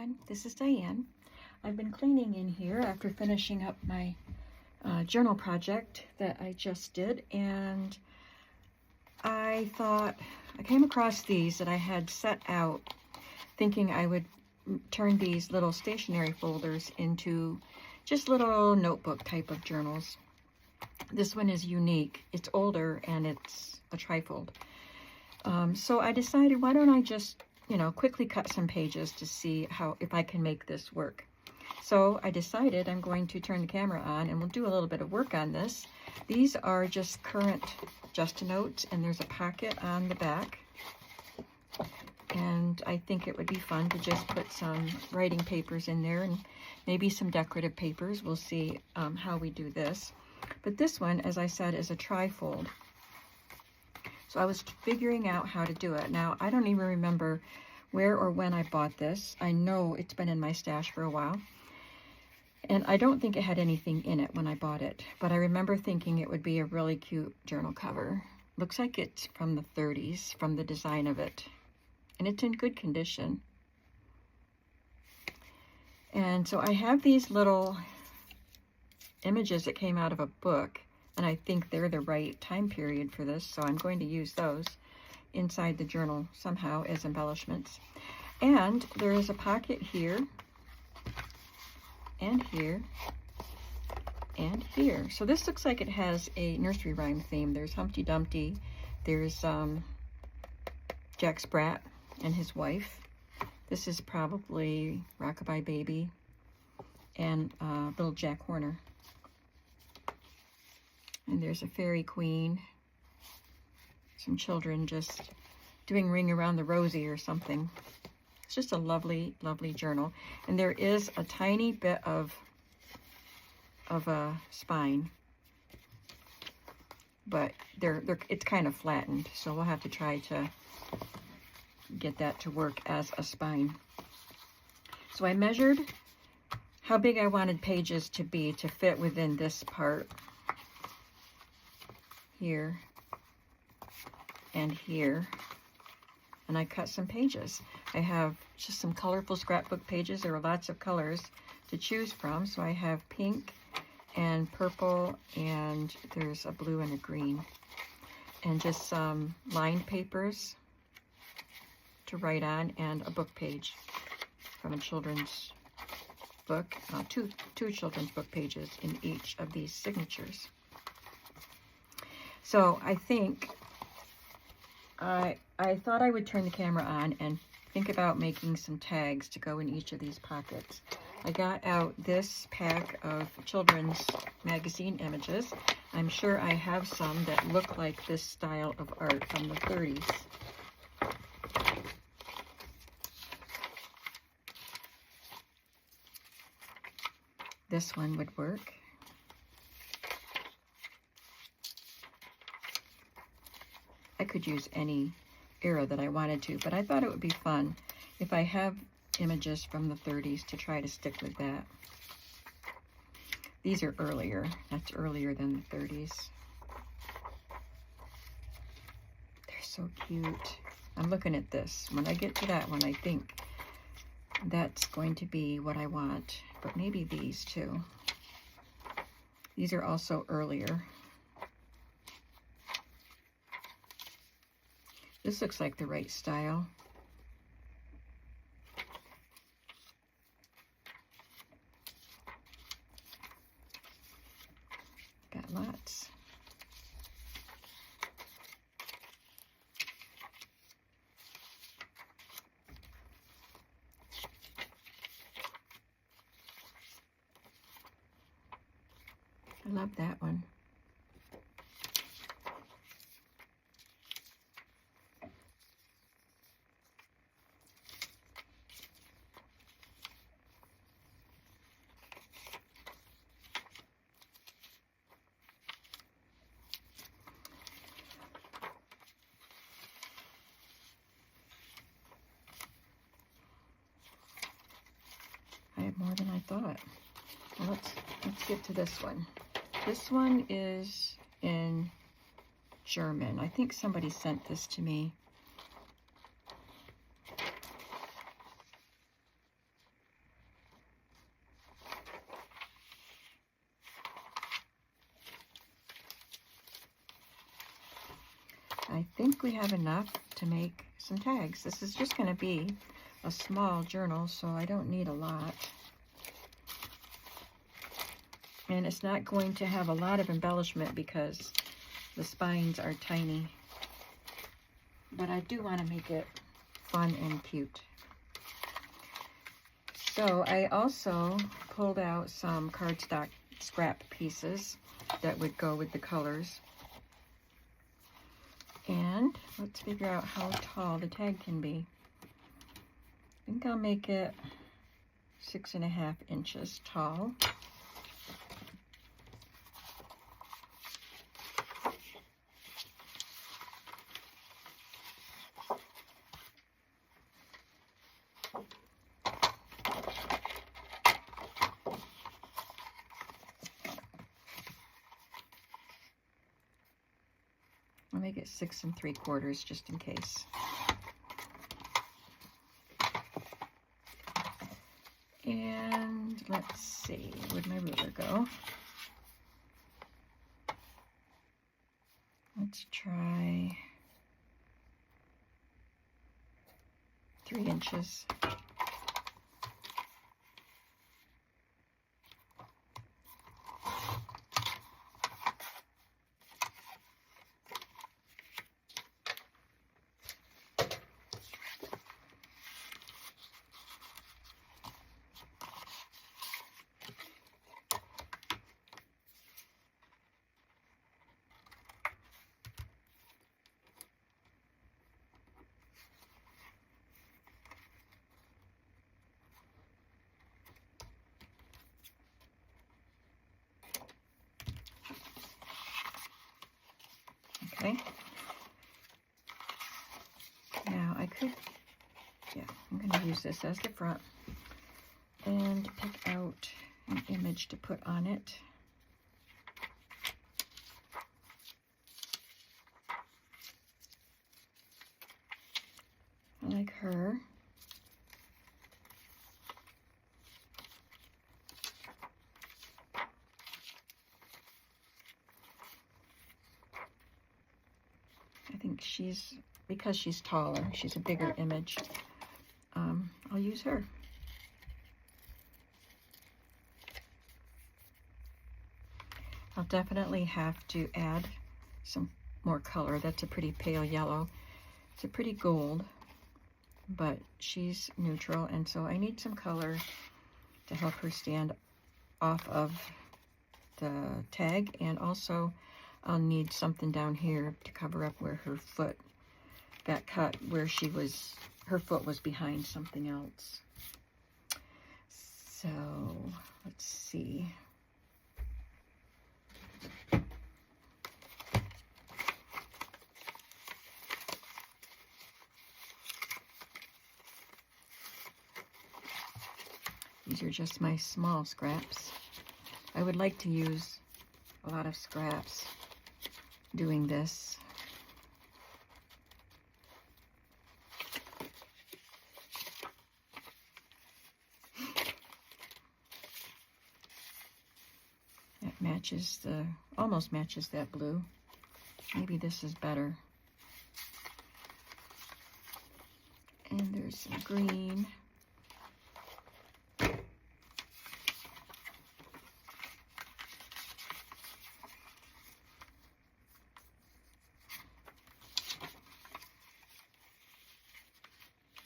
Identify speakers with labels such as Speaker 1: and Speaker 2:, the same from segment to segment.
Speaker 1: everyone, this is Diane. I've been cleaning in here after finishing up my journal project that I just did, and I thought I came across these that I had set out thinking I would turn these little stationery folders into just little notebook type of journals. This one is unique. It's older and it's a trifold. So I decided, why don't I just quickly cut some pages to see if I can make this work. So I decided I'm going to turn the camera on and we'll do a little bit of work on this. These are just current Just-A-Notes, and there's a pocket on the back. And I think it would be fun to just put some writing papers in there and maybe some decorative papers. We'll see how we do this. But this one, as I said, is a trifold. So I was figuring out how to do it. Now, I don't even remember where or when I bought this. I know it's been in my stash for a while. And I don't think it had anything in it when I bought it. But I remember thinking it would be a really cute journal cover. Looks like it's from the 30s, from the design of it. And it's in good condition. And so I have these little images that came out of a book. And I think they're the right time period for this, so I'm going to use those inside the journal somehow as embellishments. And there is a pocket here, and here, and here. So this looks like it has a nursery rhyme theme. There's Humpty Dumpty, there's Jack Sprat and his wife. This is probably Rockabye Baby and little Jack Horner. And there's a fairy queen, some children just doing Ring Around the Rosie or something. It's just a lovely, lovely journal. And there is a tiny bit of a spine, but it's kind of flattened, so we'll have to try to get that to work as a spine. So I measured how big I wanted pages to be to fit within this part. Here and here, and I cut some pages. I have just some colorful scrapbook pages. There are lots of colors to choose from, so I have pink and purple, and there's a blue and a green, and just some lined papers to write on, and a book page from a children's book, two children's book pages in each of these signatures. So I think I thought I would turn the camera on and think about making some tags to go in each of these pockets. I got out this pack of children's magazine images. I'm sure I have some that look like this style of art from the 30s. This one would work. I could use any era that I wanted to, but I thought it would be fun if I have images from the 30s to try to stick with that. These are earlier. That's earlier than the 30s. They're so cute. I'm looking at this. When I get to that one, I think that's going to be what I want, but maybe these too. These are also earlier. This looks like the right style. Got lots. I love that one. I have more than I thought. Well, let's get to this one. This one is in German. I think somebody sent this to me. think we have enough to make some tags. This is just going to be a small journal, so I don't need a lot. And it's not going to have a lot of embellishment because the spines are tiny. But I do want to make it fun and cute. So I also pulled out some cardstock scrap pieces that would go with the colors. And let's figure out how tall the tag can be. I think I'll make it 6.5 inches tall. I'll make it 6 3/4 just in case. And let's see, where'd my ruler go? Let's try 3 inches. Okay. Now I could, I'm going to use this as the front and pick out an image to put on it. I like her. I think because she's taller, she's a bigger image. I'll use her. I'll definitely have to add some more color. That's a pretty pale yellow. It's a pretty gold, but she's neutral, and so I need some color to help her stand off of the tag, and also I'll need something down here to cover up where her foot got cut, where her foot was behind something else. So let's see. These are just my small scraps. I would like to use a lot of scraps doing this. That matches almost matches that blue. Maybe this is better. And there's some green.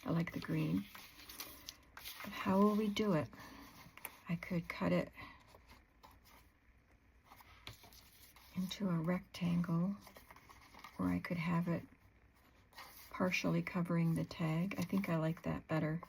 Speaker 1: I like the green. But how will we do it? I could cut it into a rectangle, or I could have it partially covering the tag. I think I like that better.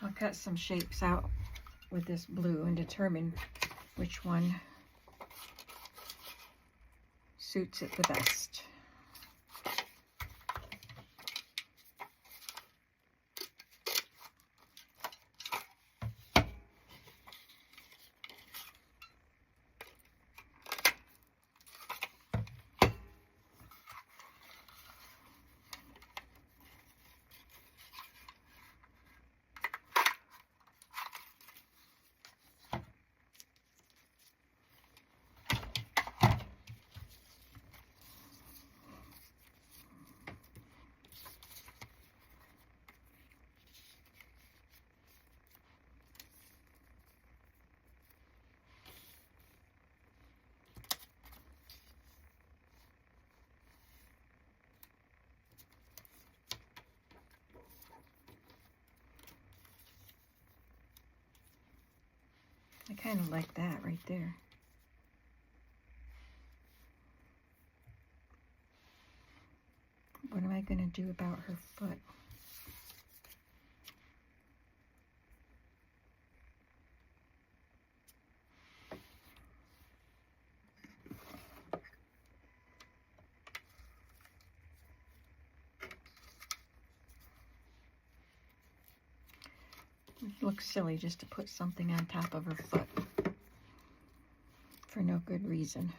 Speaker 1: I'll cut some shapes out with this blue and determine which one suits it the best. I kind of like that right there. What am I going to do about her foot? It looks silly just to put something on top of her foot for no good reason.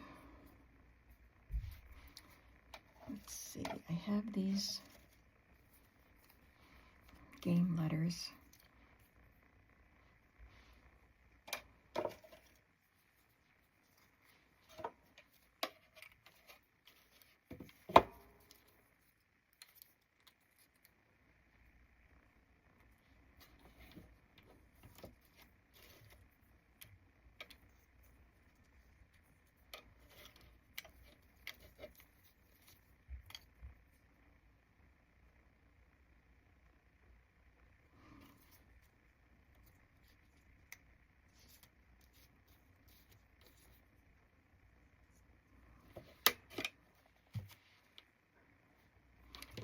Speaker 1: Let's see, I have these game letters.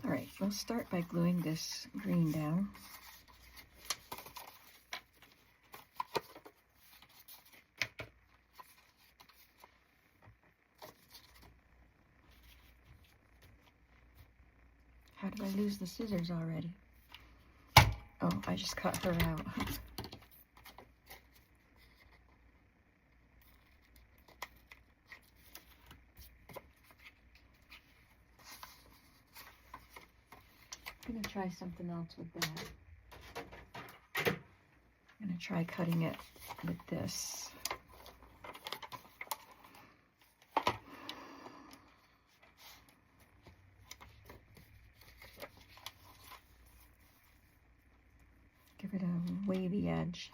Speaker 1: All right, we'll start by gluing this green down. How did I lose the scissors already? Oh, I just cut her out. I'm going to try something else with that. I'm going to try cutting it with this. Give it a wavy edge.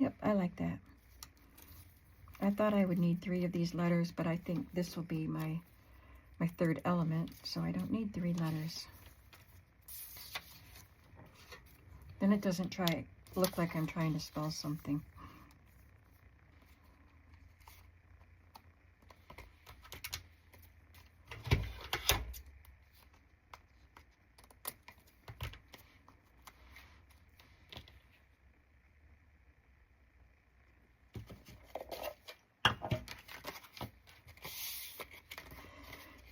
Speaker 1: Yep, I like that. I thought I would need 3 of these letters, but I think this will be my third element, so I don't need 3 letters. Then it doesn't look like I'm trying to spell something.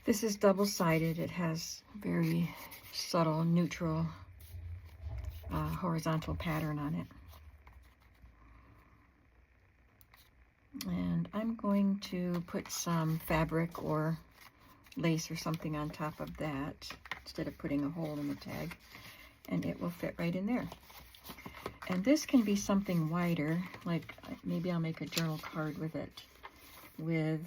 Speaker 1: This is double-sided. It has very subtle, neutral, horizontal pattern on it. And I'm going to put some fabric or lace or something on top of that instead of putting a hole in the tag, and it will fit right in there. And this can be something wider, like maybe I'll make a journal card with it, with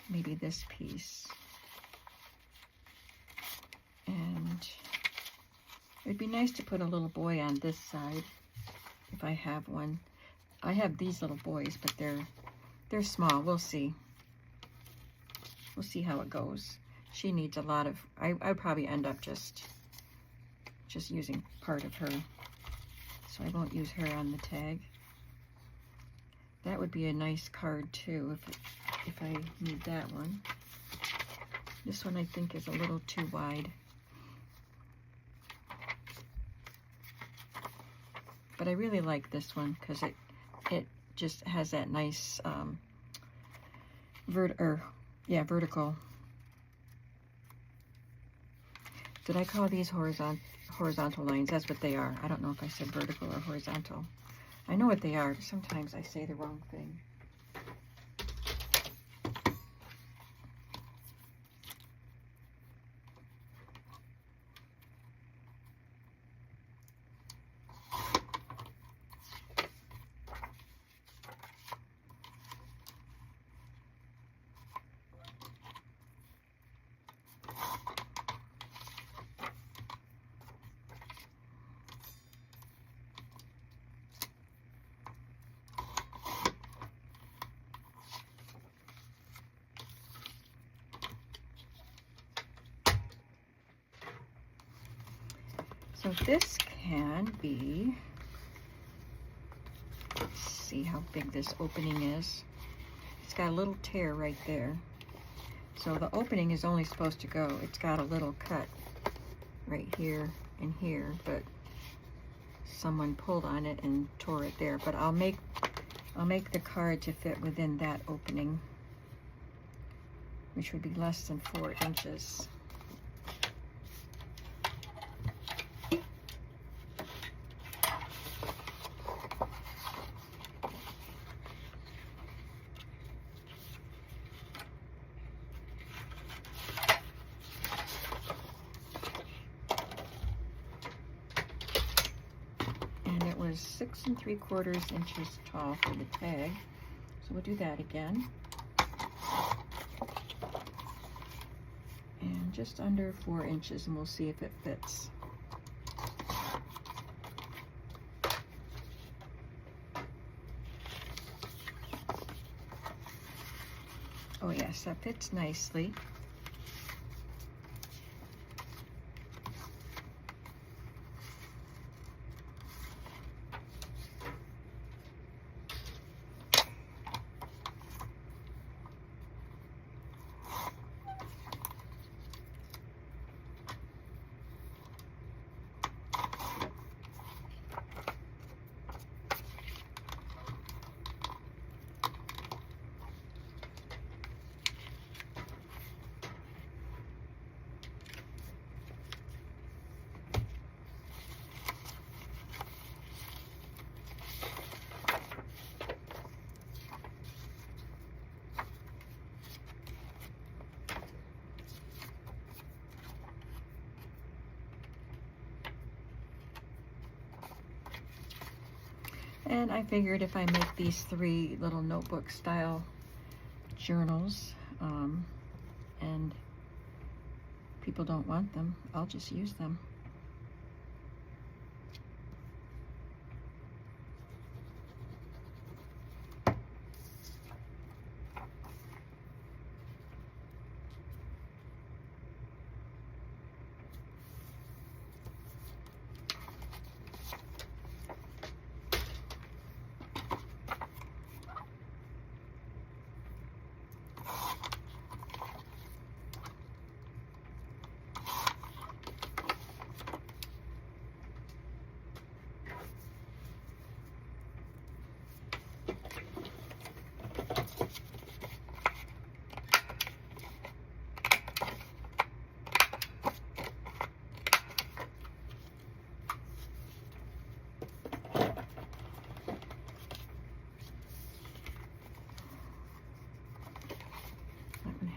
Speaker 1: maybe this piece. And it'd be nice to put a little boy on this side if I have one. I have these little boys, but they're small. We'll see. We'll see how it goes. She needs a lot of, I'd probably end up just using part of her. So I won't use her on the tag. That would be a nice card too if I need that one. This one I think is a little too wide. But I really like this one because it just has that nice vertical. Did I call these horizontal lines? That's what they are. I don't know if I said vertical or horizontal. I know what they are. Sometimes I say the wrong thing. So this can be, let's see how big this opening is. It's got a little tear right there. So the opening is only supposed to go, it's got a little cut right here and here, but someone pulled on it and tore it there. But I'll make the card to fit within that opening, which would be less than 4 inches. And it was 6 3/4 inches tall for the tag. So we'll do that again. And just under 4 inches, and we'll see if it fits. Oh yes, that fits nicely. And I figured if I make these 3 little notebook style journals, and people don't want them, I'll just use them.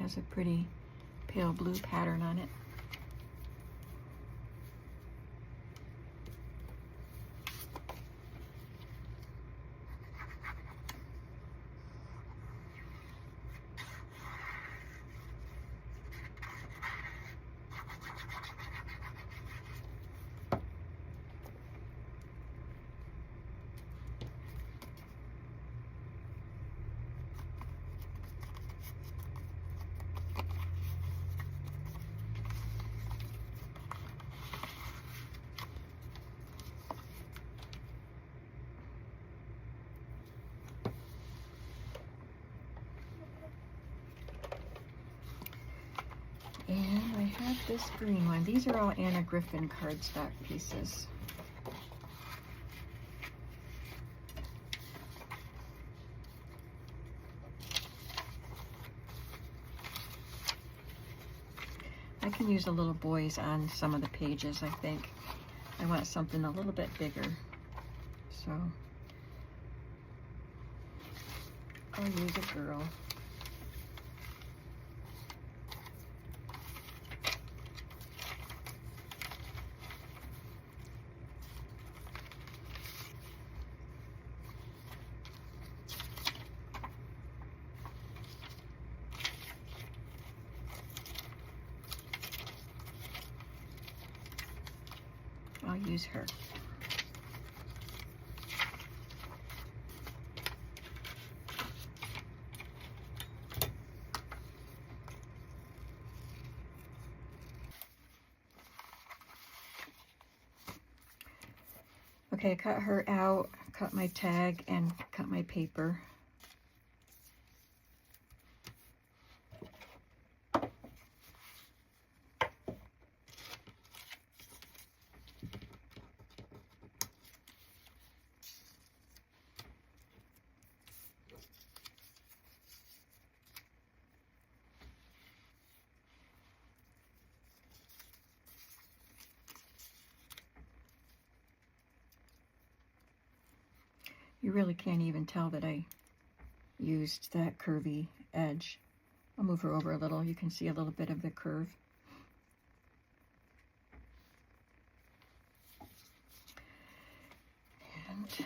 Speaker 1: has a pretty pale blue pattern on it. And I have this green one. These are all Anna Griffin cardstock pieces. I can use the little boys on some of the pages, I think. I want something a little bit bigger. So I'll use a girl. I'll use her. Okay, I cut her out, cut my tag, and cut my paper. You really can't even tell that I used that curvy edge. I'll move her over a little. You can see a little bit of the curve. And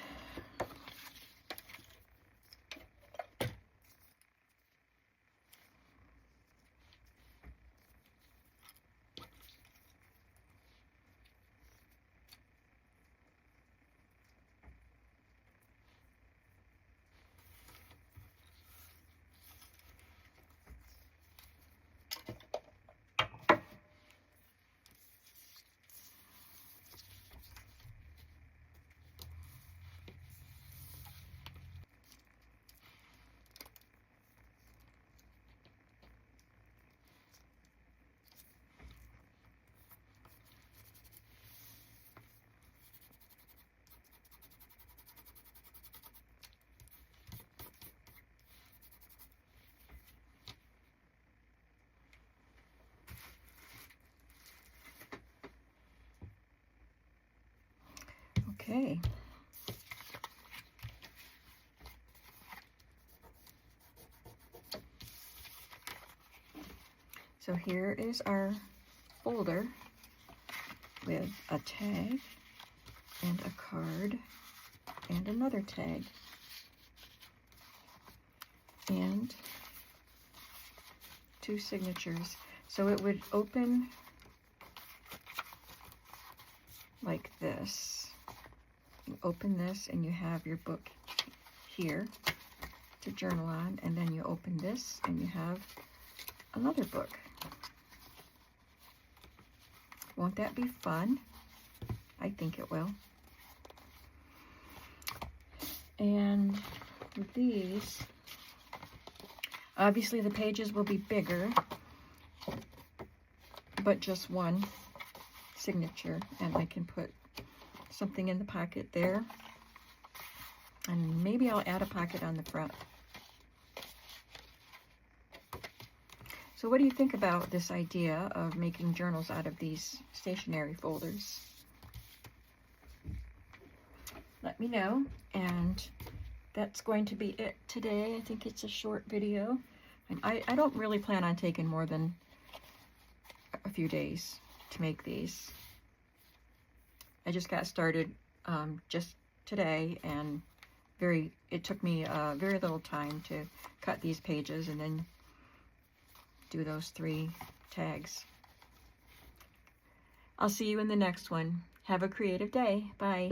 Speaker 1: okay. So here is our folder with a tag and a card and another tag and 2 signatures. So it would open like this. You open this and you have your book here to journal on, and then you open this and you have another book. Won't that be fun? I think it will. And with these, obviously the pages will be bigger, but just one signature, and I can put something in the pocket there, and maybe I'll add a pocket on the front. So what do you think about this idea of making journals out of these stationery folders? Let me know. And that's going to be it today. I think it's a short video. And I don't really plan on taking more than a few days to make these. I just got started just today, and it took me very little time to cut these pages and then do those 3 tags. I'll see you in the next one. Have a creative day. Bye.